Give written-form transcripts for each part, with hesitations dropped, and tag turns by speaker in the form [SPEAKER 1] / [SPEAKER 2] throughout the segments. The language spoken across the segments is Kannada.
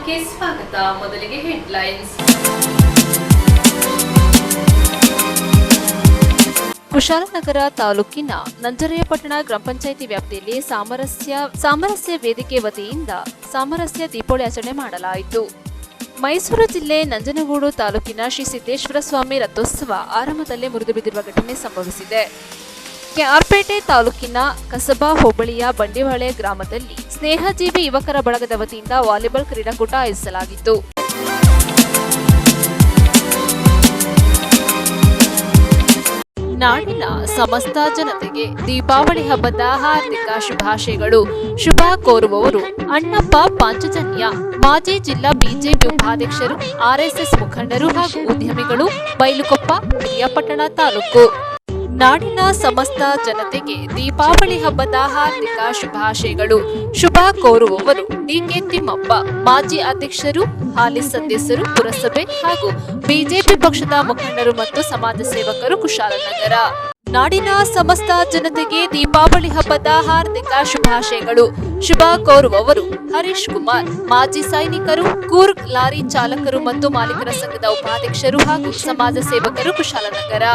[SPEAKER 1] ಕಾರ್ಯಕ್ರಮಕ್ಕೆ ಸ್ವಾಗತ. ಮೊದಲಿಗೆ ಹೆಡ್ಲೈನ್ಸ್. ಕುಶಾಲನಗರ ತಾಲೂಕಿನ ನಂಜರಾಯಪಟ್ಟಣ ಗ್ರಾಮ ಪಂಚಾಯಿತಿ ವ್ಯಾಪ್ತಿಯಲ್ಲಿ ಸಾಮರಸ್ಯ ವೇದಿಕೆ ವತಿಯಿಂದ ಸಾಮರಸ್ಯ ದೀಪಾವಳಿ ಆಚರಣೆ ಮಾಡಲಾಯಿತು. ಮೈಸೂರು ಜಿಲ್ಲೆ ನಂಜನಗೂಡು ತಾಲೂಕಿನ ಶ್ರೀ ಸಿದ್ದೇಶ್ವರ ಸ್ವಾಮಿ ರಥೋತ್ಸವ ಆರಂಭದಲ್ಲೇ ಮುರಿದು ಬಿದ್ದಿರುವ ಘಟನೆ ಸಂಭವಿಸಿದೆ. ಕೆಆರ್ಪೇಟೆ ತಾಲೂಕಿನ ಕಸಬಾ ಹೋಬಳಿಯ ಬಂಡಿವಾಳೆ ಗ್ರಾಮದಲ್ಲಿ ಸ್ನೇಹಜೀವಿ ಯುವಕರ ಬಳಗದ ವತಿಯಿಂದ ವಾಲಿಬಾಲ್ ಕ್ರೀಡಾಕೂಟ ಆಯೋಜಿಸಲಾಗಿತ್ತು. ನಾಡಿನ ಸಮಸ್ತ ಜನತೆಗೆ ದೀಪಾವಳಿ ಹಬ್ಬದ ಹಾರ್ದಿಕ ಶುಭಾಶಯಗಳು. ಶುಭ ಕೋರುವವರು ಅಣ್ಣಪ್ಪ ಪಾಂಚಜನ್ಯ, ಮಾಜಿ ಜಿಲ್ಲಾ ಬಿಜೆಪಿ ಉಪಾಧ್ಯಕ್ಷರು, ಆರ್ಎಸ್ಎಸ್ ಮುಖಂಡರು ಹಾಗೂ ಉದ್ಯಮಿಗಳು, ಬೈಲುಕೊಪ್ಪ, ಪಿರಿಯಾಪಟ್ಟಣ ತಾಲೂಕು. ನಾಡಿನ ಸಮಸ್ತ ಜನತೆಗೆ ದೀಪಾವಳಿ ಹಬ್ಬದ ಹಾರ್ದಿಕ ಶುಭಾಶಯಗಳು. ಶುಭ ಕೋರುವವರು ಡಿಕೆ ತಿಮ್ಮಪ್ಪ, ಮಾಜಿ ಅಧ್ಯಕ್ಷರು, ಹಾಲಿ ಸದಸ್ಯರು, ಪುರಸಭೆ ಹಾಗೂ ಬಿಜೆಪಿ ಪಕ್ಷದ ಮುಖಂಡರು ಮತ್ತು ಸಮಾಜ ಸೇವಕರು, ಕುಶಾಲನಗರ. ನಾಡಿನ ಸಮಸ್ತ ಜನತೆಗೆ ದೀಪಾವಳಿ ಹಬ್ಬದ ಹಾರ್ದಿಕ ಶುಭಾಶಯಗಳು. ಶುಭ ಕೋರುವವರು ಹರೀಶ್ ಕುಮಾರ್, ಮಾಜಿ ಸೈನಿಕರು, ಕೂರ್ಗ್ ಲಾರಿ ಚಾಲಕರು ಮತ್ತು ಮಾಲೀಕರ ಸಂಘದ ಉಪಾಧ್ಯಕ್ಷರು ಹಾಗೂ ಸಮಾಜ ಸೇವಕರು, ಕುಶಾಲನಗರ.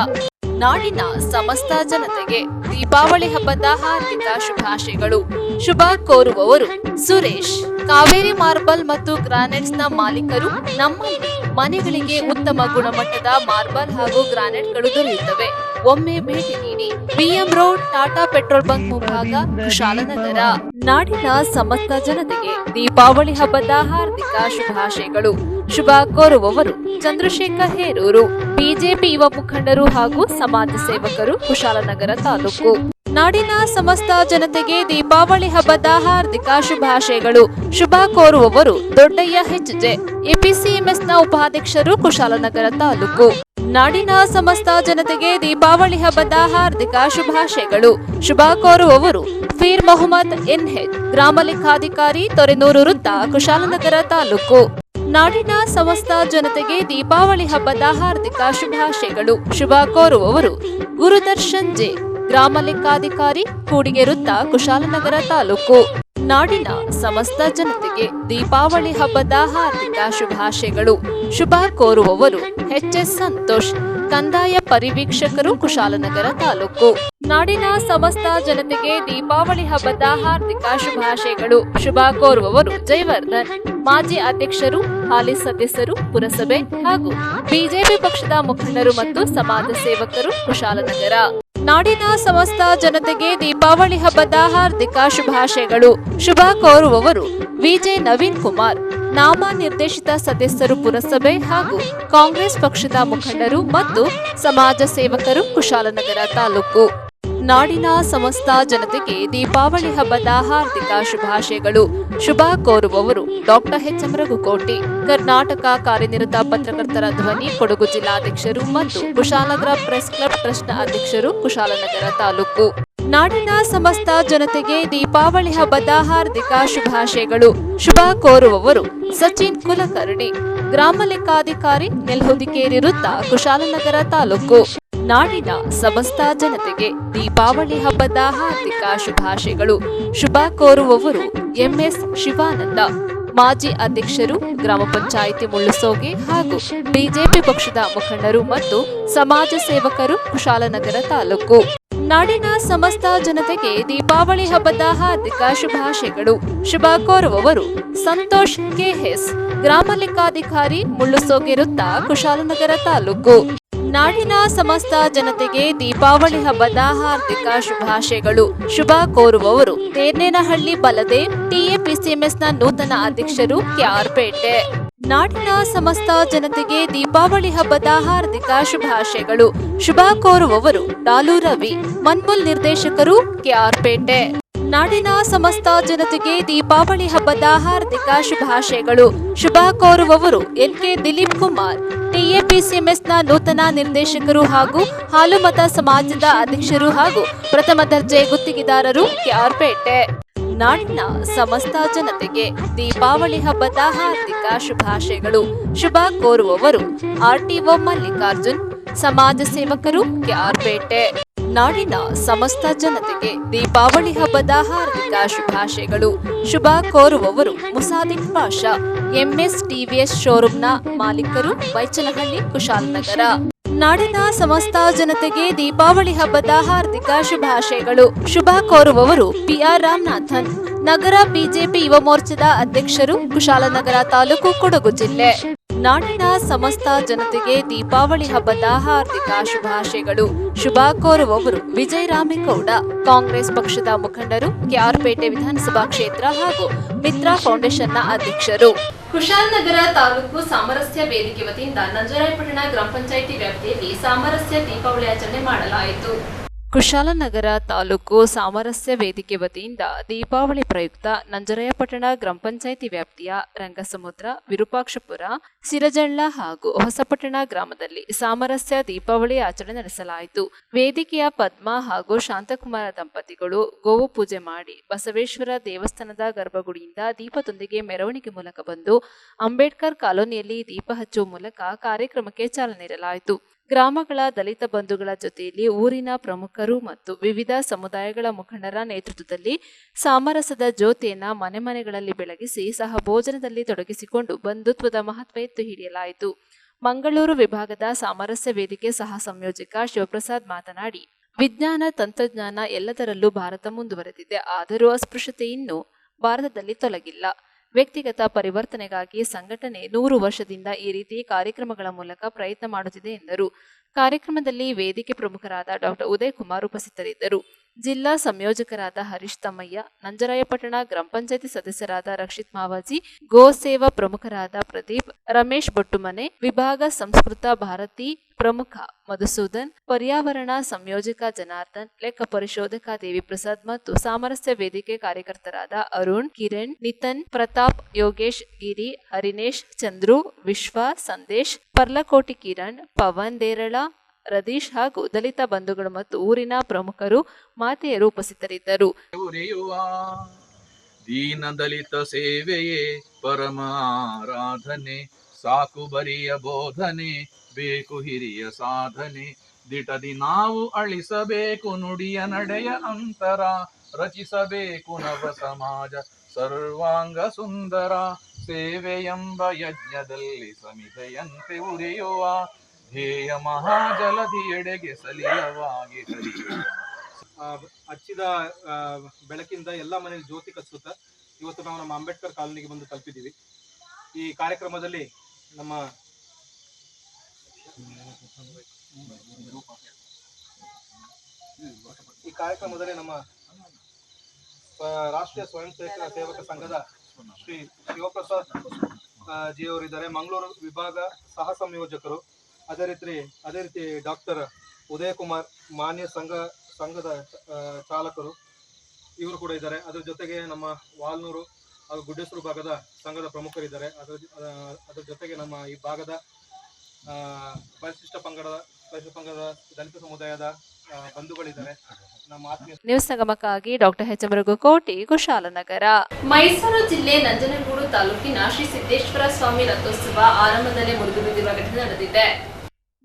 [SPEAKER 1] ನಾಡಿನ ಸಮಸ್ತ ಜನತೆಗೆ ದೀಪಾವಳಿ ಹಬ್ಬದ ಹಾರ್ದಿಕ ಶುಭಾಶಯಗಳು. ಶುಭ ಕೋರುವವರು ಸುರೇಶ್, ಕಾವೇರಿ ಮಾರ್ಬಲ್ ಮತ್ತು ಗ್ರಾನೈಟ್ಸ್ನ ಮಾಲೀಕರು. ನಮ್ಮಲ್ಲಿ ಮನೆಗಳಿಗೆ ಉತ್ತಮ ಗುಣಮಟ್ಟದ ಮಾರ್ಬಲ್ ಹಾಗೂ ಗ್ರಾನೈಟ್ಗಳು ದೊರೆಯುತ್ತವೆ. ಒಮ್ಮೆ ಭೇಟಿ ನೀಡಿ. BM road, Tata petrol bunk ಮುಂಭಾಗ, ಕುಶಾಲನಗರ. ನಾಡಿನ ಸಮಸ್ತ ಜನತೆಗೆ ದೀಪಾವಳಿ ಹಬ್ಬದ ಹಾರ್ದಿಕ ಶುಭಾಶಯಗಳು. ಶುಭ ಕೋರುವವರು ಚಂದ್ರಶೇಖರ್ ಹೇರೂರು, ಬಿಜೆಪಿ ಯುವ ಮುಖಂಡರು ಹಾಗೂ ಸಮಾಜ ಸೇವಕರು, ಕುಶಾಲನಗರ ತಾಲೂಕು. ನಾಡಿನ ಸಮಸ್ತ ಜನತೆಗೆ ದೀಪಾವಳಿ ಹಬ್ಬದ ಹಾರ್ದಿಕ ಶುಭಾಶಯಗಳು. ಶುಭ ಕೋರುವವರು ದೊಡ್ಡಯ್ಯ ಹೆಜ್ಜೆ, ಎಪಿಸಿಎಂಎಸ್ನ ಉಪಾಧ್ಯಕ್ಷರು, ಕುಶಾಲನಗರ ತಾಲೂಕು. ನಾಡಿನ ಸಮಸ್ತ ಜನತೆಗೆ ದೀಪಾವಳಿ ಹಬ್ಬದ ಹಾರ್ದಿಕ ಶುಭಾಶಯಗಳು. ಶುಭ ಕೋರುವವರು ಫೀರ್ ಮೊಹಮ್ಮದ್ ಎನ್ಹೆಚ್, ಗ್ರಾಮ ಲೆಕ್ಕಾಧಿಕಾರಿ, ತೊರೆನೂರು ವೃತ್ತ, ಕುಶಾಲನಗರ ತಾಲೂಕು. ನಾಡಿನ ಸಮಸ್ತ ಜನತೆಗೆ ದೀಪಾವಳಿ ಹಬ್ಬದ ಹಾರ್ದಿಕ ಶುಭಾಶಯಗಳು. ಶುಭ ಕೋರುವವರು ಗುರುದರ್ಶನ್ ಜೆ, ಗ್ರಾಮ ಲೆಕ್ಕಾಧಿಕಾರಿ, ಕೂಡಿಗೆ ವೃತ್ತ, ಕುಶಾಲನಗರ ತಾಲೂಕು. ನಾಡಿನ ಸಮಸ್ತ ಜನತೆಗೆ ದೀಪಾವಳಿ ಹಬ್ಬದ ಹಾರ್ದಿಕ ಶುಭಾಶಯಗಳು. ಶುಭ ಕೋರುವವರು ಎಚ್ಎಸ್ ಸಂತೋಷ್, ಕಂದಾಯ ಪರಿವೀಕ್ಷಕರು, ಕುಶಾಲನಗರ ತಾಲೂಕು. ನಾಡಿನ ಸಮಸ್ತ ಜನತೆಗೆ ದೀಪಾವಳಿ ಹಬ್ಬದ ಹಾರ್ದಿಕ ಶುಭಾಶಯಗಳು. ಶುಭ ಕೋರುವವರು ಜಯವರ್ಧನ್, ಮಾಜಿ ಅಧ್ಯಕ್ಷರು, ಹಾಲಿ ಸದಸ್ಯರು, ಪುರಸಭೆ ಹಾಗೂ ಬಿಜೆಪಿ ಪಕ್ಷದ ಮುಖಂಡರು ಮತ್ತು ಸಮಾಜ ಸೇವಕರು, ಕುಶಾಲನಗರ. ನಾಡಿನ ಸಮಸ್ತ ಜನತೆಗೆ ದೀಪಾವಳಿ ಹಬ್ಬದ ಹಾರ್ದಿಕ ಶುಭಾಶಯಗಳು. ಶುಭ ಕೋರುವವರು ವಿಜೆ ನವೀನ್ ಕುಮಾರ್, ನಾಮ ನಿರ್ದೇಶಿತ ಸದಸ್ಯರು, ಪುರಸಭೆ ಹಾಗೂ ಕಾಂಗ್ರೆಸ್ ಪಕ್ಷದ ಮುಖಂಡರು ಮತ್ತು ಸಮಾಜ ಸೇವಕರು, ಕುಶಾಲನಗರ ತಾಲೂಕು. ನಾಡಿನ ಸಮಸ್ತ ಜನತೆಗೆ ದೀಪಾವಳಿ ಹಬ್ಬದ ಹಾರ್ದಿಕ ಶುಭಾಶಯಗಳು. ಶುಭ ಕೋರುವವರು ಡಾಕ್ಟರ್ ಎಚ್.ಎಂ. ರಘುಕೋಟಿ, ಕರ್ನಾಟಕ ಕಾರ್ಯನಿರತ ಪತ್ರಕರ್ತರ ಧ್ವನಿ, ಕೊಡಗು ಜಿಲ್ಲಾಧ್ಯಕ್ಷರು ಮತ್ತು ಕುಶಾಲನಗರ ಪ್ರೆಸ್ ಕ್ಲಬ್ ಟ್ರಸ್ಟ್ನ ಅಧ್ಯಕ್ಷರು, ಕುಶಾಲನಗರ ತಾಲೂಕು. ನಾಡಿನ ಸಮಸ್ತ ಜನತೆಗೆ ದೀಪಾವಳಿ ಹಬ್ಬದ ಹಾರ್ದಿಕ ಶುಭಾಶಯಗಳು. ಶುಭ ಕೋರುವವರು ಸಚಿನ್ ಕುಲಕರ್ಣಿ, ಗ್ರಾಮ ಲೆಕ್ಕಾಧಿಕಾರಿ, ನೆಲ್ಹುದಿಕೇರಿ ವೃತ್ತ, ಕುಶಾಲನಗರ ತಾಲೂಕು. ನಾಡಿನ ಸಮಸ್ತ ಜನತೆಗೆ ದೀಪಾವಳಿ ಹಬ್ಬದ ಹಾರ್ದಿಕ ಶುಭಾಶಯಗಳು. ಶುಭ ಕೋರುವವರು ಎಂಎಸ್ ಶಿವಾನಂದ, ಮಾಜಿ ಅಧ್ಯಕ್ಷರು, ಗ್ರಾಮ ಪಂಚಾಯಿತಿ ಮುಳ್ಳುಸೋಗೆ ಹಾಗೂ ಬಿಜೆಪಿ ಪಕ್ಷದ ಮುಖಂಡರು ಮತ್ತು ಸಮಾಜ ಸೇವಕರು, ಕುಶಾಲನಗರ ತಾಲೂಕು. ನಾಡಿನ ಸಮಸ್ತ ಜನತೆಗೆ ದೀಪಾವಳಿ ಹಬ್ಬದ ಹಾರ್ದಿಕ ಶುಭಾಶಯಗಳು. ಶುಭ ಕೋರುವವರು ಸಂತೋಷ್ ಕೆಎಸ್, ಗ್ರಾಮ ಲೆಕ್ಕಾಧಿಕಾರಿ, ಮುಳ್ಳುಸೋಗೆ ವೃತ್ತ, ಕುಶಾಲನಗರ ತಾಲೂಕು. ನಾಡಿನ ಸಮಸ್ತ ಜನತೆಗೆ ದೀಪಾವಳಿ ಹಬ್ಬದ ಹಾರ್ದಿಕ ಶುಭಾಶಯಗಳು. ಶುಭ ಕೋರುವವರು ತೇರ್ನೇನಹಳ್ಳಿ ಬಲದೇವ್, ಟಿಎಪಿಸಿಎಂಎಸ್ನ ನೂತನ ಅಧ್ಯಕ್ಷರು, ಕೆಆರ್ಪೇಟೆ. ನಾಡಿನ ಸಮಸ್ತ ಜನತೆಗೆ ದೀಪಾವಳಿ ಹಬ್ಬದ ಹಾರ್ದಿಕ ಶುಭಾಶಯಗಳು. ಶುಭ ಕೋರುವವರು ಡಾಲು ರವಿ, ಮನ್ಮೂಲ್ ನಿರ್ದೇಶಕರು, ಕೆಆರ್ಪೇಟೆ. ನಾಡಿನ ಸಮಸ್ತ ಜನತೆಗೆ ದೀಪಾವಳಿ ಹಬ್ಬದ ಹಾರ್ದಿಕ ಶುಭಾಶಯಗಳು. ಶುಭ ಕೋರುವವರು ಎನ್ಕೆ ದಿಲೀಪ್ ಕುಮಾರ್, ಟಿಎಪಿಸಿಎಂಎಸ್ನ ನೂತನ ನಿರ್ದೇಶಕರು ಹಾಗೂ ಹಾಲುಮತ ಸಮಾಜದ ಅಧ್ಯಕ್ಷರು ಹಾಗೂ ಪ್ರಥಮ ದರ್ಜೆ ಗುತ್ತಿಗೆದಾರರು, ಕೆಆರ್ಪೇಟೆ. ನಾಡಿನ ಸಮಸ್ತ ಜನತೆಗೆ ದೀಪಾವಳಿ ಹಬ್ಬದ ಹಾರ್ದಿಕ ಶುಭಾಶಯಗಳು. ಶುಭ ಕೋರುವವರು ಆರ್ಟಿಒ ಮಲ್ಲಿಕಾರ್ಜುನ್, ಸಮಾಜ ಸೇವಕರು, ಕೆಆರ್ಪೇಟೆ. ನಾಡಿನ ಸಮಸ್ತ ಜನತೆಗೆ ದೀಪಾವಳಿ ಹಬ್ಬದ ಹಾರ್ದಿಕ ಶುಭಾಶಯಗಳು. ಶುಭ ಕೋರುವವರು ಮುಸಾದಿಕ್ ಪಾಷಾ, ಎಂಎಸ್ ಟಿವಿಎಸ್ ಶೋರೂಮ್ನ ಮಾಲೀಕರು, ಬೈಚನಹಳ್ಳಿ, ಕುಶಾಲನಗರ. ನಾಡಿನ ಸಮಸ್ತ ಜನತೆಗೆ ದೀಪಾವಳಿ ಹಬ್ಬದ ಹಾರ್ದಿಕ ಶುಭಾಶಯಗಳು. ಶುಭ ಕೋರುವವರು ಪಿಆರ್ ರಾಮನಾಥನ್, ನಗರ ಬಿಜೆಪಿ ಯುವ ಮೋರ್ಚಾದ ಅಧ್ಯಕ್ಷರು, ಕುಶಾಲನಗರ ತಾಲೂಕು, ಕೊಡಗು ಜಿಲ್ಲೆ. ನಾಡಿನ ಸಮಸ್ತ ಜನತೆಗೆ ದೀಪಾವಳಿ ಹಬ್ಬದ ಹಾರ್ದಿಕ ಶುಭಾಶಯಗಳು. ಶುಭ ಕೋರುವವರು ವಿಜಯ ರಾಮೇಗೌಡ, ಕಾಂಗ್ರೆಸ್ ಪಕ್ಷದ ಮುಖಂಡರು, ಕೆಆರ್ಪೇಟೆ ವಿಧಾನಸಭಾ ಕ್ಷೇತ್ರ ಹಾಗೂ ಮಿತ್ರ ಫೌಂಡೇಶನ್ನ ಅಧ್ಯಕ್ಷರು. ಕುಶಾಲನಗರ ತಾಲೂಕು ಸಾಮರಸ್ಯ ವೇದಿಕೆ ವತಿಯಿಂದ ನಂಜರಾಯಪಟ್ಟಣ ಗ್ರಾಮ ಪಂಚಾಯಿತಿ ವ್ಯಾಪ್ತಿಯಲ್ಲಿ ಸಾಮರಸ್ಯ ದೀಪಾವಳಿ ಆಚರಣೆ ಮಾಡಲಾಯಿತು. ಕುಶಾಲನಗರ ತಾಲೂಕು ಸಾಮರಸ್ಯ ವೇದಿಕೆ ವತಿಯಿಂದ ದೀಪಾವಳಿ ಪ್ರಯುಕ್ತ ನಂಜರಾಯಪಟ್ಟಣ ಗ್ರಾಮ ಪಂಚಾಯಿತಿ ವ್ಯಾಪ್ತಿಯ ರಂಗಸಮುದ್ರ, ವಿರೂಪಾಕ್ಷಪುರ, ಸಿರಜಳ್ಳ ಹಾಗೂ ಹೊಸಪಟ್ಟಣ ಗ್ರಾಮದಲ್ಲಿ ಸಾಮರಸ್ಯ ದೀಪಾವಳಿ ಆಚರಣೆ ನಡೆಸಲಾಯಿತು. ವೇದಿಕೆಯ ಪದ್ಮ ಹಾಗೂ ಶಾಂತಕುಮಾರ ದಂಪತಿಗಳು ಗೋವು ಪೂಜೆ ಮಾಡಿ ಬಸವೇಶ್ವರ ದೇವಸ್ಥಾನದ ಗರ್ಭಗುಡಿಯಿಂದ ದೀಪದೊಂದಿಗೆ ಮೆರವಣಿಗೆ ಮೂಲಕ ಬಂದು ಅಂಬೇಡ್ಕರ್ ಕಾಲೋನಿಯಲ್ಲಿ ದೀಪ ಹಚ್ಚುವ ಮೂಲಕ ಕಾರ್ಯಕ್ರಮಕ್ಕೆ ಚಾಲನೆ ನೀಡಲಾಯಿತು. ಗ್ರಾಮಗಳ ದಲಿತ ಬಂಧುಗಳ ಜೊತೆಯಲ್ಲಿ ಊರಿನ ಪ್ರಮುಖರು ಮತ್ತು ವಿವಿಧ ಸಮುದಾಯಗಳ ಮುಖಂಡರ ನೇತೃತ್ವದಲ್ಲಿ ಸಾಮರಸ್ಯದ ಜ್ಯೋತಿಯನ್ನ ಮನೆ ಮನೆಗಳಲ್ಲಿ ಬೆಳಗಿಸಿ ಸಹ ಭೋಜನದಲ್ಲಿ ತೊಡಗಿಸಿಕೊಂಡು ಬಂಧುತ್ವದ ಮಹತ್ವ ಎತ್ತು ಹಿಡಿಯಲಾಯಿತು. ಮಂಗಳೂರು ವಿಭಾಗದ ಸಾಮರಸ್ಯ ವೇದಿಕೆ ಸಹ ಸಂಯೋಜಕ ಶಿವಪ್ರಸಾದ್ ಮಾತನಾಡಿ, ವಿಜ್ಞಾನ ತಂತ್ರಜ್ಞಾನ ಎಲ್ಲದರಲ್ಲೂ ಭಾರತ ಮುಂದುವರೆದಿದೆ. ಆದರೂ ಅಸ್ಪೃಶ್ಯತೆ ಇನ್ನೂ ಭಾರತದಲ್ಲಿ ತೊಲಗಿಲ್ಲ. ವ್ಯಕ್ತಿಗತ ಪರಿವರ್ತನೆಗಾಗಿ ಸಂಘಟನೆ 100 ವರ್ಷದಿಂದ ಈ ರೀತಿ ಕಾರ್ಯಕ್ರಮಗಳ ಮೂಲಕ ಪ್ರಯತ್ನ ಮಾಡುತ್ತಿದೆ ಎಂದರು. ಕಾರ್ಯಕ್ರಮದಲ್ಲಿ ವೇದಿಕೆ ಪ್ರಮುಖರಾದ ಡಾಕ್ಟರ್ ಉದಯ್ ಕುಮಾರ್ ಉಪಸ್ಥಿತರಿದ್ದರು. ಜಿಲ್ಲಾ ಸಂಯೋಜಕರಾದ ಹರೀಶ್ ತಮ್ಮಯ್ಯ, ನಂಜರಾಯಪಟ್ಟಣ ಗ್ರಾಮ ಪಂಚಾಯಿತಿ ಸದಸ್ಯರಾದ ರಕ್ಷಿತ್ ಮಾವಾಜಿ, ಗೋ ಸೇವಾ ಪ್ರಮುಖರಾದ ಪ್ರದೀಪ್, ರಮೇಶ್ ಬೊಟ್ಟುಮನೆ, ವಿಭಾಗ ಸಂಸ್ಕೃತ ಭಾರತಿ ಪ್ರಮುಖ ಮಧುಸೂದನ್, ಪರ್ಯಾವರಣ ಸಂಯೋಜಕ ಜನಾರ್ದನ್, ಲೆಕ್ಕ ಪರಿಶೋಧಕ ದೇವಿ ಪ್ರಸಾದ್ ಮತ್ತು ಸಾಮರಸ್ಯ ವೇದಿಕೆ ಕಾರ್ಯಕರ್ತರಾದ ಅರುಣ್, ಕಿರಣ್, ನಿತನ್, ಪ್ರತಾಪ್, ಯೋಗೇಶ್, ಗಿರಿ, ಹರಿನೇಶ್, ಚಂದ್ರು, ವಿಶ್ವ, ಸಂದೇಶ್, ಪರ್ಲಕೋಟಿ ಕಿರಣ್, ಪವನ್ ದೇರಳ, ರದೀಶ್ ಹಾಗೂ ದಲಿತ ಬಂಧುಗಳು ಮತ್ತು ಊರಿನ ಪ್ರಮುಖರು, ಮಾತೆಯರು ಉಪಸ್ಥಿತರಿದ್ದರು.
[SPEAKER 2] ದೀನ ದಲಿತ ಸೇವೆಯೇ ಪರಮಾರಾಧನೆ, ಸಾಕು ಬರಿಯ ಬೋಧನೆ, ಬೇಕು ಹಿರಿಯ ಸಾಧನೆ. ದಿಟದಿ ನಾವು ಅಳಿಸಬೇಕು ನುಡಿಯ ನಡೆಯ ಅಂತರ, ರಚಿಸಬೇಕು ನವ ಸಮಾಜ ಸರ್ವಾಂಗ ಸುಂದರ. ಸೇವೆಯೆಂಬ ಯಜ್ಞದಲ್ಲಿ ಸಮಿತೆಯಂತೆ ಉರಿಯುವ, ಧ್ಯೇಯ ಮಹಾಜಲಧಿಯೆಡೆಗೆ ಸಲಿಲವಾಗಿ ಹರಿಯುವ.
[SPEAKER 3] ಹಚ್ಚಿದ ಬೆಳಕಿಂದ ಎಲ್ಲ ಮನೆಯಲ್ಲಿ ಜ್ಯೋತಿ ಕಚ್ಚುತ್ತಾ ಇವತ್ತು ನಾವು ನಮ್ಮ ಅಂಬೇಡ್ಕರ್ ಕಾಲೋನಿಗೆ ಬಂದು ತಲುಪಿದ್ದೀವಿ. ಈ ಕಾರ್ಯಕ್ರಮದಲ್ಲಿ ನಮ್ಮ ರಾಷ್ಟ್ರೀಯ ಸ್ವಯಂ ಸೇವಕ ಸಂಘದ ಶ್ರೀ ಶಿವಪ್ರಸಾದ್ ಜಿಯವರಿದ್ದಾರೆ. ಮಂಗಳೂರು ವಿಭಾಗ ಸಹ ಸಂಯೋಜಕರು. ಅದೇ ರೀತಿ ಡಾಕ್ಟರ್ ಉದಯ್ ಕುಮಾರ್, ಮಾನ್ಯ ಸಂಘದ ಚಾಲಕರು, ಇವರು ಕೂಡ ಇದ್ದಾರೆ. ಅದರ ಜೊತೆಗೆ ನಮ್ಮ ವಾಲ್ನೂರು ಹಾಗೂ ಗುಡ್ಡೇಶ್ವರ ಭಾಗದ ಸಂಘದ ಪ್ರಮುಖರಿದ್ದಾರೆ. ಅದರ ಜೊತೆಗೆ ನಮ್ಮ ಈ ಭಾಗದ ಪರಿಶಿಷ್ಟ ಪಂಗಡದ ದಲಿತ ಸಮುದಾಯದ ಬಂಧುಗಳಿದ್ದಾರೆ. ನಮ್ಮ ಆತ್ಮೀಯ
[SPEAKER 1] ನ್ಯೂಸ್ ಸಂಗಮಕ್ಕಾಗಿ doctor H M Raghukoti, Kushalnagar. Mysuru ಜಿಲ್ಲೆ ನಂಜನಗೂಡು ತಾಲೂಕಿನ ಶ್ರೀ ಸಿದ್ದೇಶ್ವರ ಸ್ವಾಮಿ ರಥೋತ್ಸವ ಆರಂಭದಲ್ಲೇ ಮುರಿದು ಬಿದ್ದಿರುವ ಘಟನೆ ನಡೆದಿದೆ.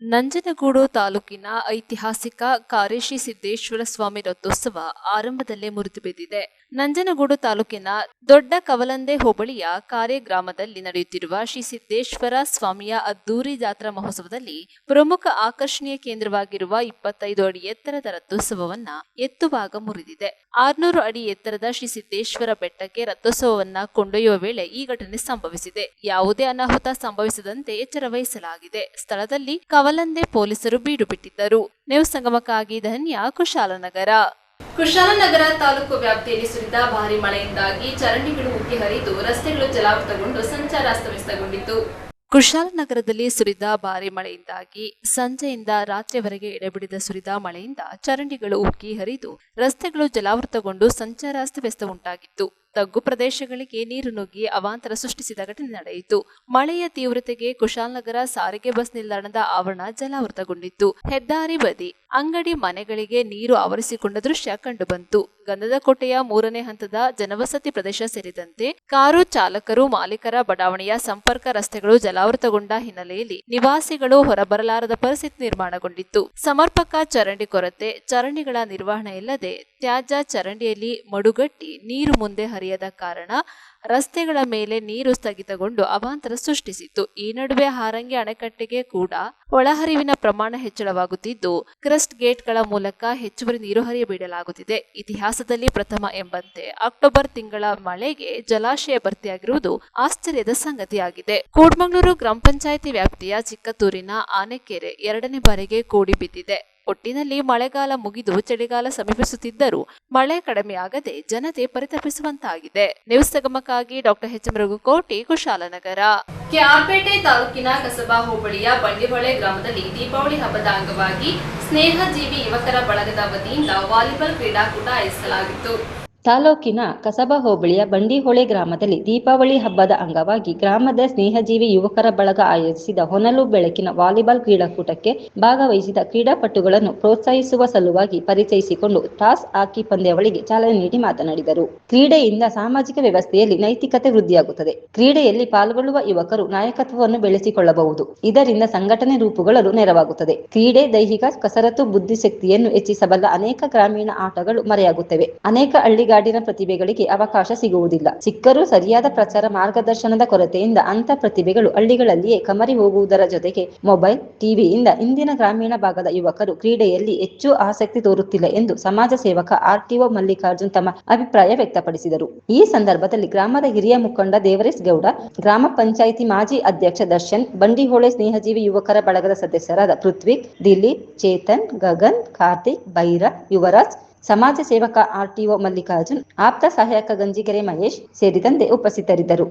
[SPEAKER 1] ನಂಜನಗೂಡು ತಾಲೂಕಿನ ಐತಿಹಾಸಿಕ ಕಾರ್ಯ ಶ್ರೀ ಸಿದ್ದೇಶ್ವರ ಸ್ವಾಮಿ ರಥೋತ್ಸವ ಆರಂಭದಲ್ಲೇ ಮುರಿದು ಬಿದ್ದಿದೆ. ನಂಜನಗೂಡು ತಾಲೂಕಿನ ದೊಡ್ಡ ಕವಲಂದೆ ಹೋಬಳಿಯ ಕಾರ್ಯ ಗ್ರಾಮದಲ್ಲಿ ನಡೆಯುತ್ತಿರುವ ಶ್ರೀ ಸಿದ್ದೇಶ್ವರ ಸ್ವಾಮಿಯ ಅದ್ದೂರಿ ಜಾತ್ರಾ ಮಹೋತ್ಸವದಲ್ಲಿ ಪ್ರಮುಖ ಆಕರ್ಷಣೀಯ ಕೇಂದ್ರವಾಗಿರುವ 25 ಅಡಿ ಎತ್ತರದ ರಥೋತ್ಸವವನ್ನ ಎತ್ತುವಾಗ ಮುರಿದಿದೆ. 600 ಅಡಿ ಎತ್ತರದ ಶ್ರೀ ಸಿದ್ದೇಶ್ವರ ಬೆಟ್ಟಕ್ಕೆ ರಥೋತ್ಸವವನ್ನ ಕೊಂಡೊಯ್ಯುವ ವೇಳೆ ಈ ಘಟನೆ ಸಂಭವಿಸಿದೆ. ಯಾವುದೇ ಅನಾಹುತ ಸಂಭವಿಸದಂತೆ ಎಚ್ಚರ ವಹಿಸಲಾಗಿದೆ. ಸ್ಥಳದಲ್ಲಿ ಕವಲಂದೆ ಪೊಲೀಸರು ಬೀಡು ಬಿಟ್ಟಿದ್ದರು. ನ್ಯೂಸ್ ಸಂಗಮಕ್ಕಾಗಿ ಧನ್ಯ, ಕುಶಾಲನಗರ. ಕುಶಾಲನಗರ ತಾಲೂಕು ವ್ಯಾಪ್ತಿಯಲ್ಲಿ ಸುರಿದ ಭಾರಿ ಮಳೆಯಿಂದಾಗಿ ಚರಂಡಿಗಳು ಉಕ್ಕಿ ಹರಿದು ರಸ್ತೆಗಳು ಜಲಾವೃತಗೊಂಡು ಸಂಚಾರ ಅಸ್ತವ್ಯಸ್ತಗೊಂಡಿತ್ತು. ಕುಶಾಲನಗರದಲ್ಲಿ ಸುರಿದ ಭಾರಿ ಮಳೆಯಿಂದಾಗಿ ಸಂಜೆಯಿಂದ ರಾತ್ರಿಯವರೆಗೆ ಎಡೆಬಿಡದ ಸುರಿದ ಮಳೆಯಿಂದ ಚರಂಡಿಗಳು ಉಕ್ಕಿ ಹರಿದು ರಸ್ತೆಗಳು ಜಲಾವೃತಗೊಂಡು ಸಂಚಾರ ಅಸ್ತವ್ಯಸ್ತ ಉಂಟಾಗಿತ್ತು. ತಗ್ಗು ಪ್ರದೇಶಗಳಿಗೆ ನೀರು ನುಗ್ಗಿ ಅವಾಂತರ ಸೃಷ್ಟಿಸಿದ ಘಟನೆ ನಡೆಯಿತು. ಮಳೆಯ ತೀವ್ರತೆಗೆ ಕುಶಾಲನಗರ ಸಾರಿಗೆ ಬಸ್ ನಿಲ್ದಾಣದ ಆವರಣ ಜಲಾವೃತಗೊಂಡಿತ್ತು. ಹೆದ್ದಾರಿ ಬದಿ ಅಂಗಡಿ ಮನೆಗಳಿಗೆ ನೀರು ಆವರಿಸಿಕೊಂಡ ದೃಶ್ಯ ಕಂಡುಬಂತು. ಗಂಧದಕೋಟೆಯ 3ನೇ ಹಂತದ ಜನವಸತಿ ಪ್ರದೇಶ ಸೇರಿದಂತೆ ಕಾರು ಚಾಲಕರು ಮಾಲೀಕರ ಬಡಾವಣೆಯ ಸಂಪರ್ಕ ರಸ್ತೆಗಳು ಜಲಾವೃತಗೊಂಡ ಹಿನ್ನೆಲೆಯಲ್ಲಿ ನಿವಾಸಿಗಳು ಹೊರಬರಲಾರದ ಪರಿಸ್ಥಿತಿ ನಿರ್ಮಾಣಗೊಂಡಿತ್ತು. ಸಮರ್ಪಕ ಚರಂಡಿ ಕೊರತೆ, ಚರಂಡಿಗಳ ನಿರ್ವಹಣೆ ಇಲ್ಲದೆ ತ್ಯಾಜ್ಯ ಚರಂಡಿಯಲ್ಲಿ ಮಡುಗಟ್ಟಿ ನೀರು ಮುಂದೆ ಹರಿಯದ ಕಾರಣ ರಸ್ತೆಗಳ ಮೇಲೆ ನೀರು ಸ್ಥಗಿತಗೊಂಡು ಅವಾಂತರ ಸೃಷ್ಟಿಸಿತ್ತು. ಈ ನಡುವೆ ಹಾರಂಗಿ ಅಣೆಕಟ್ಟೆಗೆ ಕೂಡ ಒಳಹರಿವಿನ ಪ್ರಮಾಣ ಹೆಚ್ಚಳವಾಗುತ್ತಿದ್ದು, ಕ್ರಸ್ಟ್ ಗೇಟ್ಗಳ ಮೂಲಕ ಹೆಚ್ಚುವರಿ ನೀರು ಹರಿಯಬಿಡಲಾಗುತ್ತಿದೆ. ಇತಿಹಾಸದಲ್ಲಿ ಪ್ರಥಮ ಎಂಬಂತೆ ಅಕ್ಟೋಬರ್ ತಿಂಗಳ ಮಳೆಗೆ ಜಲಾಶಯ ಭರ್ತಿಯಾಗಿರುವುದು ಆಶ್ಚರ್ಯದ ಸಂಗತಿಯಾಗಿದೆ. ಕೋಡ್ಮಂಗ್ಳೂರು ಗ್ರಾಮ ಪಂಚಾಯಿತಿ ವ್ಯಾಪ್ತಿಯ ಚಿಕ್ಕತೂರಿನ ಆನೆಕೆರೆ 2ನೇ ಬಾರಿಗೆ ಕೋಡಿ ಬಿದ್ದಿದೆ. ಒಟ್ಟಿನಲ್ಲಿ ಮಳೆಗಾಲ ಮುಗಿದು ಚಳಿಗಾಲ ಸಮೀಪಿಸುತ್ತಿದ್ದರೂ ಮಳೆ ಕಡಿಮೆಯಾಗದೆ ಜನತೆ ಪರಿತಪಿಸುವಂತಾಗಿದೆ. ನ್ಯೂಸ್ ಸಂಗಮಕ್ಕಾಗಿ doctor H M Raghukoti, Kushalnagar. KR Pete ತಾಲೂಕಿನ ಕಸಬಾ ಹೋಬಳಿಯ ಬಂಡಿಹೊಳೆ ಗ್ರಾಮದಲ್ಲಿ ದೀಪಾವಳಿ ಹಬ್ಬದ ಅಂಗವಾಗಿ ಸ್ನೇಹಜೀವಿ ಯುವಕರ ಬಳಗದ ವತಿಯಿಂದ ವಾಲಿಬಾಲ್ ಕ್ರೀಡಾಕೂಟ ಆಯೋಜಿಸಲಾಗಿತ್ತು.
[SPEAKER 4] ತಾಲೂಕಿನ ಕಸಬಾ ಹೋಬಳಿಯ ಬಂಡಿಹೊಳೆ ಗ್ರಾಮದಲ್ಲಿ ದೀಪಾವಳಿ ಹಬ್ಬದ ಅಂಗವಾಗಿ ಗ್ರಾಮದ ಸ್ನೇಹಜೀವಿ ಯುವಕರ ಬಳಗ ಆಯೋಜಿಸಿದ ಹೊನಲು ಬೆಳಕಿನ ವಾಲಿಬಾಲ್ ಕ್ರೀಡಾಕೂಟಕ್ಕೆ ಭಾಗವಹಿಸಿದ ಕ್ರೀಡಾಪಟುಗಳನ್ನು ಪ್ರೋತ್ಸಾಹಿಸುವ ಸಲುವಾಗಿ ಪರಿಚಯಿಸಿಕೊಂಡು ಟಾಸ್ ಹಾಕಿ ಪಂದ್ಯಾವಳಿಗೆ ಚಾಲನೆ ನೀಡಿ ಮಾತನಾಡಿದರು. ಕ್ರೀಡೆಯಿಂದ ಸಾಮಾಜಿಕ ವ್ಯವಸ್ಥೆಯಲ್ಲಿ ನೈತಿಕತೆ ವೃದ್ಧಿಯಾಗುತ್ತದೆ. ಕ್ರೀಡೆಯಲ್ಲಿ ಪಾಲ್ಗೊಳ್ಳುವ ಯುವಕರು ನಾಯಕತ್ವವನ್ನು ಬೆಳೆಸಿಕೊಳ್ಳಬಹುದು. ಇದರಿಂದ ಸಂಘಟನೆ ರೂಪುಗೊಳ್ಳಲು ನೆರವಾಗುತ್ತದೆ. ಕ್ರೀಡೆ ದೈಹಿಕ ಕಸರತ್ತು, ಬುದ್ಧಿಶಕ್ತಿಯನ್ನು ಹೆಚ್ಚಿಸಬಲ್ಲ ಅನೇಕ ಗ್ರಾಮೀಣ ಆಟಗಳು ಮರೆಯಾಗುತ್ತವೆ. ಅನೇಕ ಹಳ್ಳಿಗಾಡಿನ ಪ್ರತಿಭೆಗಳಿಗೆ ಅವಕಾಶ ಸಿಗುವುದಿಲ್ಲ. ಸಿಕ್ಕರೂ ಸರಿಯಾದ ಪ್ರಚಾರ, ಮಾರ್ಗದರ್ಶನದ ಕೊರತೆಯಿಂದ ಅಂತ ಪ್ರತಿಭೆಗಳು ಹಳ್ಳಿಗಳಲ್ಲಿಯೇ ಕಮರಿ ಹೋಗುವುದರ ಜೊತೆಗೆ ಮೊಬೈಲ್, ಟಿವಿಯಿಂದ ಇಂದಿನ ಗ್ರಾಮೀಣ ಭಾಗದ ಯುವಕರು ಕ್ರೀಡೆಯಲ್ಲಿ ಹೆಚ್ಚು ಆಸಕ್ತಿ ತೋರುತ್ತಿಲ್ಲ ಎಂದು ಸಮಾಜ ಸೇವಕ ಆರ್ಟಿಒ ಮಲ್ಲಿಕಾರ್ಜುನ್ ತಮ್ಮ ಅಭಿಪ್ರಾಯ ವ್ಯಕ್ತಪಡಿಸಿದರು. ಈ ಸಂದರ್ಭದಲ್ಲಿ ಗ್ರಾಮದ ಹಿರಿಯ ಮುಖಂಡ ದೇವರೇಶ್ ಗೌಡ, ಗ್ರಾಮ ಪಂಚಾಯಿತಿ ಮಾಜಿ ಅಧ್ಯಕ್ಷ ದರ್ಶನ್, ಬಂಡಿಹೊಳೆ ಸ್ನೇಹಜೀವಿ ಯುವಕರ ಬಳಗದ ಸದಸ್ಯರಾದ ಪೃಥ್ವಿಕ್, ದಿಲೀಪ್, ಚೇತನ್, ಗಗನ್, ಕಾರ್ತಿಕ್, ಬೈರ, ಯುವರಾಜ್, ಸಮಾಜ ಸೇವಕ ಆರ್ಟಿಒ ಮಲ್ಲಿಕಾರ್ಜುನ್, ಆಪ್ತ ಸಹಾಯಕ ಗಂಜಿಗೆರೆ ಮಹೇಶ್ ಸೇರಿದಂತೆ ಉಪಸ್ಥಿತರಿದ್ದರು.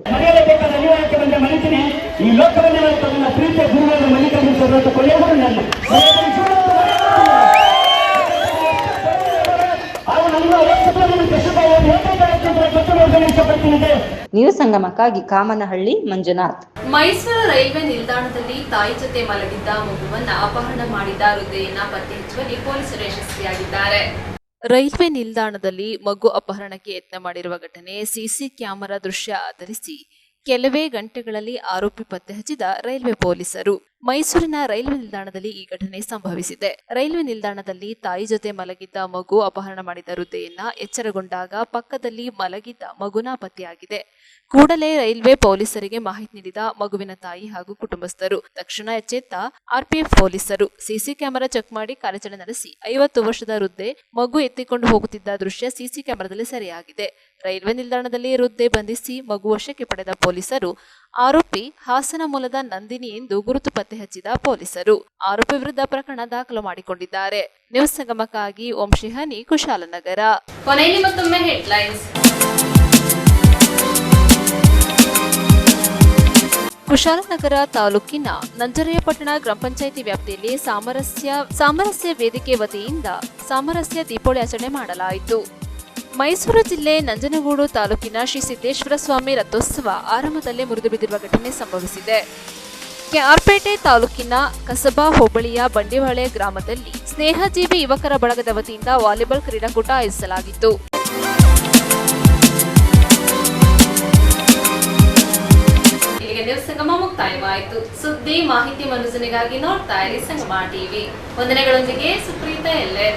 [SPEAKER 4] ನ್ಯೂಸ್ ಸಂಗಮಕ್ಕಾಗಿ ಕಾಮನಹಳ್ಳಿ ಮಂಜುನಾಥ್.
[SPEAKER 1] ಮೈಸೂರು ರೈಲ್ವೆ ನಿಲ್ದಾಣದಲ್ಲಿ ತಾಯಿ ಜೊತೆ ಮಲಗಿದ್ದ ಮಗುವನ್ನ ಅಪಹರಣ ಮಾಡಿದ ವೃದ್ಧೆಯನ್ನ ಪತ್ತೆ ಹಚ್ಚುವಲ್ಲಿ ಪೊಲೀಸರು ಯಶಸ್ವಿಯಾಗಿದ್ದಾರೆ. ರೈಲ್ವೆ ನಿಲ್ದಾಣದಲ್ಲಿ ಮಗು ಅಪಹರಣಕ್ಕೆ ಯತ್ನ ಮಾಡಿರುವ ಘಟನೆ ಸಿಸಿ ಕ್ಯಾಮೆರಾ ದೃಶ್ಯ ಆಧರಿಸಿ ಕೆಲವೇ ಗಂಟೆಗಳಲ್ಲಿ ಆರೋಪಿ ಪತ್ತೆ ಹಚ್ಚಿದ ರೈಲ್ವೆ ಪೊಲೀಸರು. ಮೈಸೂರಿನ ರೈಲ್ವೆ ನಿಲ್ದಾಣದಲ್ಲಿ ಈ ಘಟನೆ ಸಂಭವಿಸಿದೆ. ರೈಲ್ವೆ ನಿಲ್ದಾಣದಲ್ಲಿ ತಾಯಿ ಜೊತೆ ಮಲಗಿದ್ದ ಮಗು ಅಪಹರಣ ಮಾಡಿದ ವೃದ್ಧೆಯನ್ನ ಎಚ್ಚರಗೊಂಡಾಗ ಪಕ್ಕದಲ್ಲಿ ಮಲಗಿದ್ದ ಮಗುನ ಪತ್ತೆಯಾಗಿದೆ. ಕೂಡಲೇ ರೈಲ್ವೆ ಪೊಲೀಸರಿಗೆ ಮಾಹಿತಿ ನೀಡಿದ ಮಗುವಿನ ತಾಯಿ ಹಾಗೂ ಕುಟುಂಬಸ್ಥರು ತಕ್ಷಣ ಎಚ್ಚೆತ್ತ ಆರ್ಪಿಎಫ್ ಪೊಲೀಸರು ಸಿಸಿ ಕ್ಯಾಮೆರಾ ಚೆಕ್ ಮಾಡಿ ಕಾರ್ಯಾಚರಣೆ ನಡೆಸಿ 50 ವರ್ಷದ ವೃದ್ಧೆ ಮಗು ಎತ್ತಿಕೊಂಡು ಹೋಗುತ್ತಿದ್ದ ದೃಶ್ಯ ಸಿಸಿ ಕ್ಯಾಮೆರಾದಲ್ಲಿ ಸೆರೆಯಾಗಿದೆ. ರೈಲ್ವೆ ನಿಲ್ದಾಣದಲ್ಲಿ ವೃದ್ಧೆ ಬಂಧಿಸಿ ಮಗು ವಶಕ್ಕೆ ಪಡೆದ ಪೊಲೀಸರು ಆರೋಪಿ ಹಾಸನ ಮೂಲದ ನಂದಿನಿ ಎಂದು ಗುರುತು ಪತ್ತೆ ಹಚ್ಚಿದ ಪೊಲೀಸರು ಆರೋಪಿ ವಿರುದ್ಧ ಪ್ರಕರಣ ದಾಖಲು ಮಾಡಿಕೊಂಡಿದ್ದಾರೆ. ನ್ಯೂಸ್ ಸಂಗಮಕ್ಕಾಗಿ ಓಂ ಶಿಹಾನಿ, ಕುಶಾಲನಗರ. ಕೊನೆಯಲ್ಲಿ ಮತ್ತೊಮ್ಮೆ ಹೆಡ್ಲೈನ್ಸ್. ಕುಶಾಲನಗರ ತಾಲೂಕಿನ ನಂಜರಾಯಪಟ್ಟಣ ಗ್ರಾಮ ಪಂಚಾಯಿತಿ ವ್ಯಾಪ್ತಿಯಲ್ಲಿ ಸಾಮರಸ್ಯ ವೇದಿಕೆ ವತಿಯಿಂದ ಸಾಮರಸ್ಯ ದೀಪಾವಳಿ ಆಚರಣೆ ಮಾಡಲಾಯಿತು. ಮೈಸೂರು ಜಿಲ್ಲೆ ನಂಜನಗೂಡು ತಾಲೂಕಿನ ಶ್ರೀ ಸಿದ್ದೇಶ್ವರ ಸ್ವಾಮಿ ರಥೋತ್ಸವ ಆರಂಭದಲ್ಲೇ ಮುರಿದು ಬಿದ್ದಿರುವ ಘಟನೆ ಸಂಭವಿಸಿದೆ. ಕೆಆರ್ಪೇಟೆ ತಾಲೂಕಿನ ಕಸಬಾ ಹೋಬಳಿಯ ಬಂಡಿಹೊಳೆ ಗ್ರಾಮದಲ್ಲಿ ಸ್ನೇಹಜೀವಿ ಯುವಕರ ಬಳಗದ ವತಿಯಿಂದ ವಾಲಿಬಾಲ್ ಕ್ರೀಡಾಕೂಟ ಆಯೋಜಿಸಲಾಗಿತ್ತು. ಇಲ್ಲಿಗೆ ನ್ಯೂಸ್ ಸಂಗಮ ಮುಕ್ತಾಯವಾಯಿತು. ಸುದ್ದಿ ಮಾಹಿತಿ ಮನೋರಂಜನೆಗಾಗಿ ನೋಡ್ತಾ ಇರಿ ಸಂಗಮ ಟಿವಿ. ವಂದನೆಗಳೊಂದಿಗೆ ಸುಪ್ರೀತಾ ಎಲ್ಲೆ.